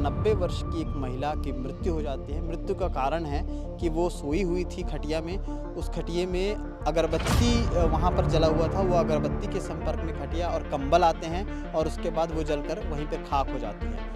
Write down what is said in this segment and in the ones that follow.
90 वर्ष की एक महिला की मृत्यु हो जाती है। मृत्यु का कारण है कि वो सोई हुई थी खटिया में। उस खटिये में अगरबत्ती वहाँ पर जला हुआ था। वो अगरबत्ती के संपर्क में खटिया और कंबल आते हैं और उसके बाद वो जलकर वहीं पे खाक हो जाती है।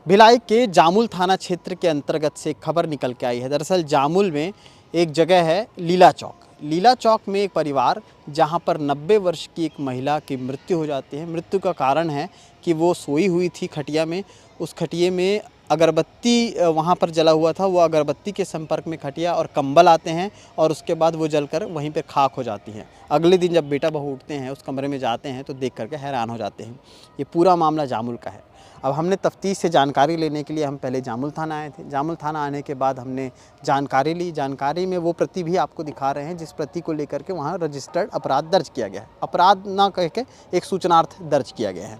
भिलाई के जामुल थाना क्षेत्र के अंतर्गत से एक खबर निकल के आई है। दरअसल जामुल में एक जगह है लीला चौक। लीला चौक में एक परिवार जहां पर 90 वर्ष की एक महिला की मृत्यु हो जाती है। मृत्यु का कारण है कि वो सोई हुई थी खटिया में। उस खटिये में अगरबत्ती वहाँ पर जला हुआ था। वो अगरबत्ती के संपर्क में खटिया और कंबल आते हैं और उसके बाद वो जलकर वहीं पे खाक हो जाती हैं। अगले दिन जब बेटा बहू उठते हैं, उस कमरे में जाते हैं तो देख करके हैरान हो जाते हैं। ये पूरा मामला जामुल का है। अब हमने तफ्तीश से जानकारी लेने के लिए हम पहले जामुल थाना आए थे। जामुल थाना आने के बाद हमने जानकारी ली। जानकारी में वो प्रति भी आपको दिखा रहे हैं जिस प्रति को लेकर के वहाँ रजिस्टर्ड अपराध दर्ज किया गया है। अपराध ना कह के एक सूचनार्थ दर्ज किया गया है।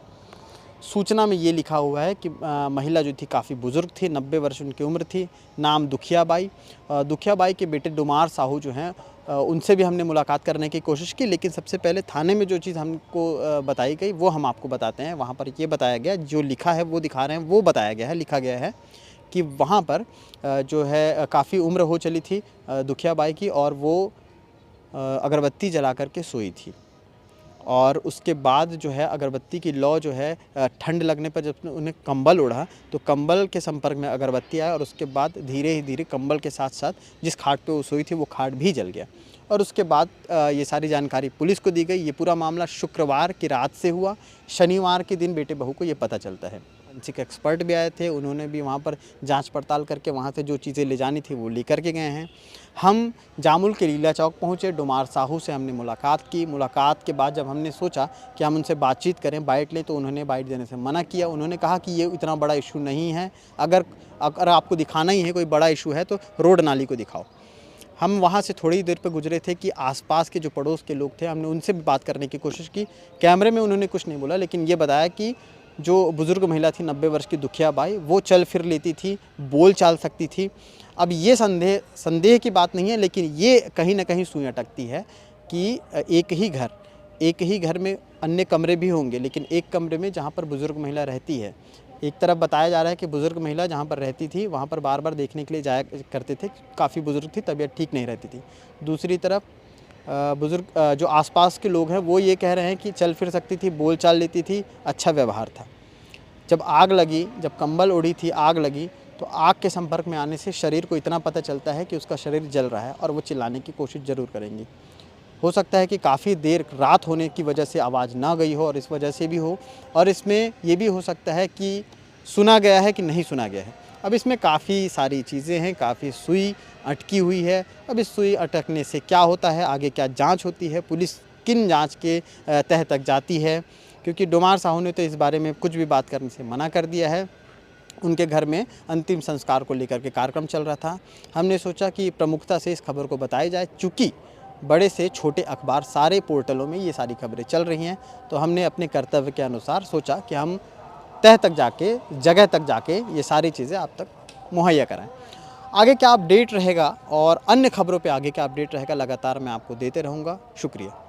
सूचना में ये लिखा हुआ है कि महिला जो थी काफ़ी बुज़ुर्ग थी, 90 वर्ष उनकी उम्र थी। नाम दुखिया बाई। दुखिया बाई के बेटे डुमार साहू जो हैं उनसे भी हमने मुलाकात करने की कोशिश की, लेकिन सबसे पहले थाने में जो चीज़ हमको बताई गई वो हम आपको बताते हैं। वहाँ पर ये बताया गया, जो लिखा है वो दिखा रहे हैं, वो बताया गया है, लिखा गया है कि वहाँ पर जो है काफ़ी उम्र हो चली थी दुखिया बाई की और वो अगरबत्ती जला कर के सोई थी। और उसके बाद जो है अगरबत्ती की लौ जो है ठंड लगने पर जब उन्हें कंबल ओढ़ा तो कंबल के संपर्क में अगरबत्ती आया और उसके बाद धीरे ही धीरे कंबल के साथ साथ जिस खाट पे वो सोई थी वो खाट भी जल गया। और उसके बाद ये सारी जानकारी पुलिस को दी गई। ये पूरा मामला शुक्रवार की रात से हुआ। शनिवार के दिन बेटे बहू को ये पता चलता है। फोरेंसिक एक्सपर्ट भी आए थे, उन्होंने भी वहाँ पर जांच पड़ताल करके वहाँ से जो चीज़ें ले जानी थी वो लेकर के गए हैं। हम जामुल के लीला चौक पहुँचे। डुमार साहू से हमने मुलाकात की। मुलाकात के बाद जब हमने सोचा कि हम उनसे बातचीत करें, बाइट लें, तो उन्होंने बाइट देने से मना किया। उन्होंने कहा कि ये इतना बड़ा इशू नहीं है, अगर आपको दिखाना ही है कोई बड़ा इशू है तो रोड नाली को दिखाओ। हम वहाँ से थोड़ी देर पे गुजरे थे कि आसपास के जो पड़ोस के लोग थे, हमने उनसे भी बात करने की कोशिश की। कैमरे में उन्होंने कुछ नहीं बोला, लेकिन ये बताया कि जो बुज़ुर्ग महिला थी 90 वर्ष की दुखिया बाई, वो चल फिर लेती थी, बोल चाल सकती थी। अब ये संदेह की बात नहीं है, लेकिन ये कहीं ना कहीं सुई अटकती है कि एक ही घर में अन्य कमरे भी होंगे, लेकिन एक कमरे में जहाँ पर बुज़ुर्ग महिला रहती है, एक तरफ बताया जा रहा है कि बुज़ुर्ग महिला जहाँ पर रहती थी वहाँ पर बार बार देखने के लिए जाया करते थे, काफ़ी बुज़ुर्ग थी, तबीयत ठीक नहीं रहती थी। दूसरी तरफ बुज़ुर्ग जो आसपास के लोग हैं वो ये कह रहे हैं कि चल फिर सकती थी, बोल चाल लेती थी, अच्छा व्यवहार था। जब आग लगी, जब कंबल ओढ़ी थी, आग लगी, तो आग के संपर्क में आने से शरीर को इतना पता चलता है कि उसका शरीर जल रहा है और वो चिल्लाने की कोशिश ज़रूर करेंगी। हो सकता है कि काफ़ी देर रात होने की वजह से आवाज़ ना गई हो और इस वजह से भी हो, और इसमें ये भी हो सकता है कि सुना गया है कि नहीं सुना गया है। अब इसमें काफ़ी सारी चीज़ें हैं, काफ़ी सुई अटकी हुई है। अब इस सुई अटकने से क्या होता है, आगे क्या जांच होती है, पुलिस किन जांच के तह तक जाती है, क्योंकि डुमार साहू ने तो इस बारे में कुछ भी बात करने से मना कर दिया है। उनके घर में अंतिम संस्कार को लेकर के कार्यक्रम चल रहा था। हमने सोचा कि प्रमुखता से इस खबर को बताया जाए, चूँकि बड़े से छोटे अखबार सारे पोर्टलों में ये सारी खबरें चल रही हैं, तो हमने अपने कर्तव्य के अनुसार सोचा कि हम तह तक जाके, जगह तक जाके ये सारी चीज़ें आप तक मुहैया कराएं। आगे क्या अपडेट रहेगा और अन्य खबरों पे आगे क्या अपडेट रहेगा, लगातार मैं आपको देते रहूँगा। शुक्रिया।